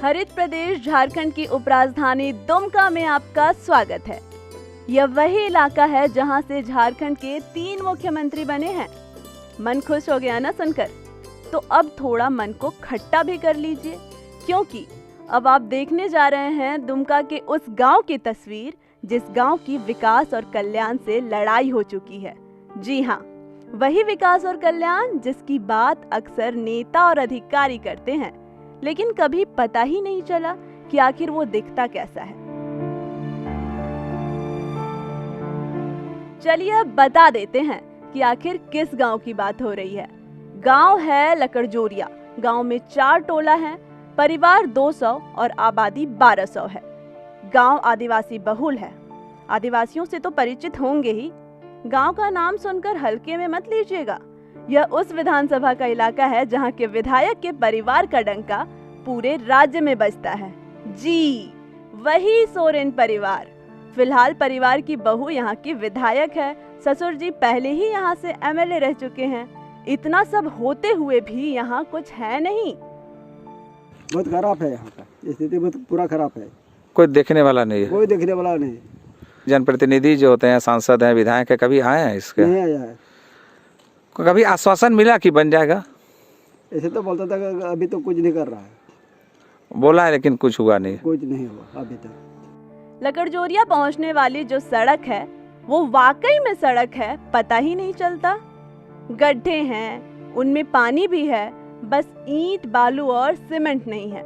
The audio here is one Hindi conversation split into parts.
हरित प्रदेश झारखंड की उपराजधानी दुमका में आपका स्वागत है। यह वही इलाका है जहां से झारखंड के 3 मुख्यमंत्री बने हैं। मन खुश हो गया ना सुनकर? तो अब थोड़ा मन को खट्टा भी कर लीजिए, क्योंकि अब आप देखने जा रहे हैं दुमका के उस गांव की तस्वीर जिस गांव की विकास और कल्याण से लड़ाई हो चुकी है। जी हाँ, वही विकास और कल्याण जिसकी बात अक्सर नेता और अधिकारी करते हैं, लेकिन कभी पता ही नहीं चला कि आखिर वो दिखता कैसा है। चलिए अब बता देते हैं कि आखिर किस गांव की बात हो रही है। गांव है लकड़जोरिया। गांव में 4 टोला हैं, परिवार 200 और आबादी 1200 है। गांव आदिवासी बहुल है। आदिवासियों से तो परिचित होंगे ही। गांव का नाम सुनकर हल्के में मत लीजिएगा। यह उस विधानसभा का इलाका है जहां के विधायक के परिवार का डंका पूरे राज्य में बजता है। जी, वही सोरेन परिवार। फिलहाल परिवार की बहू यहाँ की विधायक है। ससुर जी पहले ही यहाँ से एमएलए रह चुके हैं। इतना सब होते हुए भी यहाँ कुछ है नहीं। बहुत खराब है, यहाँ का स्थिति बहुत पूरा खराब है। कोई देखने वाला नहीं है। कोई देखने वाला नहीं। जनप्रतिनिधि जो होते हैं, सांसद हैं, विधायक है, कभी आए हैं इसके? नहीं आया है। कभी आश्वासन मिला कि बन जाएगा? ऐसे तो बोलता था कि अभी तो कुछ नहीं कर रहा है। बोला है लेकिन कुछ हुआ नहीं। कुछ नहीं हुआ अभी तक। लकड़जोरिया पहुंचने वाली जो सड़क है वो वाकई में सड़क है, पता ही नहीं चलता। गड्ढे हैं, उनमें पानी भी है, बस ईंट, बालू और सीमेंट नहीं है।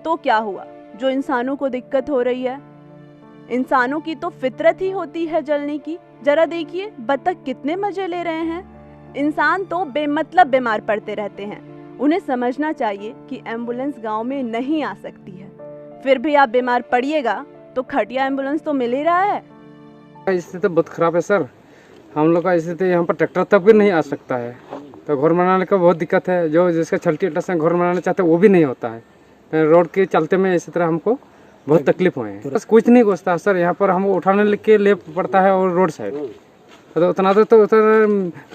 तो क्या हुआ जो इंसानों को दिक्कत हो रही है? इंसानों की तो फितरत ही होती है जलने की। जरा देखिए बत्तख कितने मजे ले रहे हैं। इंसान तो बेमतलब बीमार पड़ते रहते हैं। उन्हें समझना चाहिए कि एम्बुलेंस गांव में नहीं आ सकती है। फिर भी आप बीमार पड़िएगा तो खटिया एम्बुलेंस तो मिल ही रहा है। स्थिति तो बहुत खराब है सर। हम लोग का स्थिति यहाँ पर ट्रैक्टर तक भी नहीं आ सकता है, तो घर बनाने का बहुत दिक्कत है। जो जिसका छलटी अट्टा से घर बनाना चाहते हैं वो भी नहीं होता है। रोड के चलते में इसी तरह हमको बहुत तकलीफ हुए हैं। बस कुछ नहीं घुसता सर। यहाँ पर हम उठाने के लिए पड़ता है और रोड साइड तो उतना तो उधर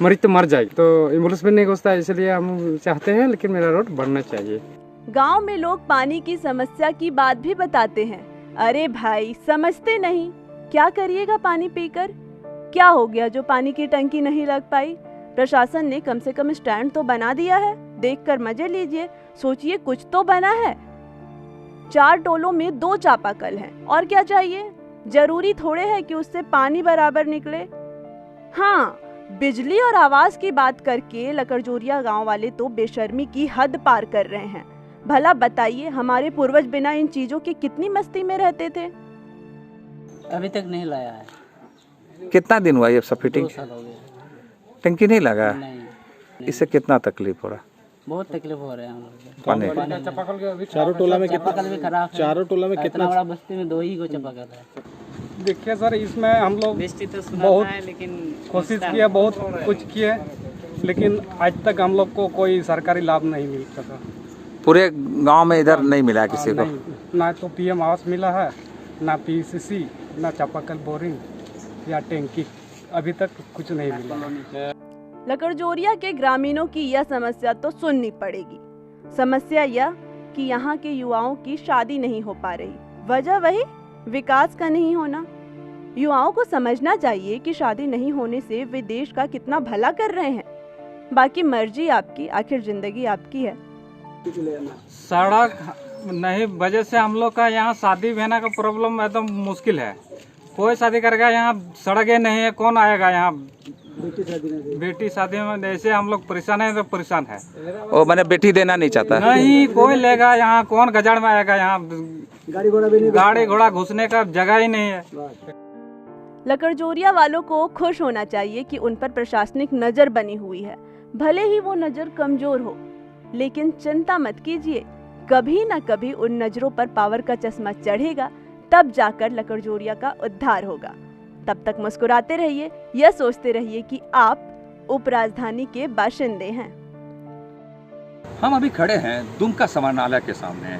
मरीज तो मर जाए, तो एम्बुलेंस भी नहीं घुसता है। इसलिए हम चाहते हैं लेकिन मेरा रोड बनना चाहिए। गांव में लोग पानी की समस्या की बात भी बताते हैं। अरे भाई, समझते नहीं। क्या करिएगा पानी पीकर? क्या हो गया जो पानी की टंकी नहीं लग पाई? प्रशासन ने कम से कम स्टैंड तो बना दिया है। देखकर मजे लीजिए, सोचिए कुछ तो बना है। 4 टोलों में 2 चापाकल हैं, और क्या चाहिए? जरूरी थोड़े है कि उससे पानी बराबर निकले। हाँ, बिजली और आवाज की बात करके लकड़जोरिया गांव वाले तो बेशर्मी की हद पार कर रहे हैं। भला बताइए, हमारे पूर्वज बिना इन चीजों की कितनी मस्ती में रहते थे। अभी तक नहीं लाया है। कितना दिन हुआ ये सब फिटिंग? 2 साल हो गए। टंकी नहीं लगा? नहीं, इससे कितना तकलीफ हो रहा? बहुत तकलीफ हो रहे हैं हम लोग। पानी चारों टोला में चापाकल भी खराब है। चारों टोला में इतना बड़ा बस्ती में 2 ही को चापाकल है। देखिए सर, इसमें हम लोग तो बहुत है, लेकिन कोशिश किया, बहुत कुछ किए, लेकिन आज तक हम लोग को कोई सरकारी लाभ नहीं मिल सका। पूरे गांव में इधर नहीं मिला किसी को? ना तो पीएम आवास मिला है, ना पीसीसी, ना चापाकल बोरिंग या टैंकी। अभी तक कुछ नहीं मिला। लकड़जोरिया के ग्रामीणों की यह समस्या तो सुननी पड़ेगी। समस्या यह कि यहाँ के युवाओं की शादी नहीं हो पा रही। वजह वही विकास का नहीं होना। युवाओं को समझना चाहिए कि शादी नहीं होने से वे देश का कितना भला कर रहे हैं। बाकी मर्जी आपकी, आखिर जिंदगी आपकी है। सड़क नहीं वजह से हम लोग का यहाँ शादी बहना का प्रॉब्लम एकदम मुश्किल है। कोई शादी करेगा, यहाँ सड़कें नहीं है, कौन आएगा यहाँ? बेटी शादी में ऐसे हम लोग परेशान है, तो परेशान है। वो मैंने बेटी देना नहीं चाहता। नहीं कोई लेगा यहाँ, कौन गजाड़ में आएगा यहाँ? गाड़ी घोड़ा घुसने का जगह ही नहीं है। लकड़जोरिया वालों को खुश होना चाहिए कि उन पर प्रशासनिक नजर बनी हुई है। भले ही वो नजर कमजोर हो, लेकिन चिंता मत कीजिए, कभी न कभी उन नजरों पर पावर का चश्मा चढ़ेगा, तब जाकर लकड़जोरिया का उद्धार होगा। तब तक मुस्कुराते रहिए, यह सोचते रहिए कि आप उपराजधानी के बाशिंदे हैं। हम अभी खड़े हैं दुमका समाहरणालय के सामने।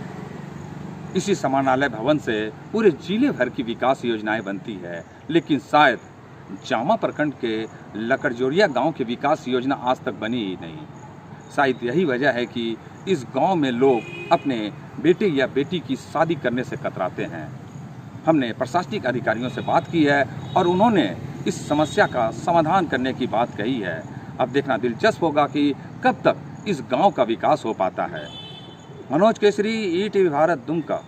इसी समाहरणालय भवन से पूरे जिले भर की विकास योजनाएं बनती है, लेकिन शायद जामा प्रखंड के लकड़जोरिया गांव की विकास योजना आज तक बनी ही नहीं। शायद यही वजह है कि इस गांव में लोग अपने बेटे या बेटी की शादी करने से कतराते हैं। हमने प्रशासनिक अधिकारियों से बात की है और उन्होंने इस समस्या का समाधान करने की बात कही है। अब देखना दिलचस्प होगा कि कब तक इस गांव का विकास हो पाता है। मनोज केसरी, ईटीवी भारत, दुमका।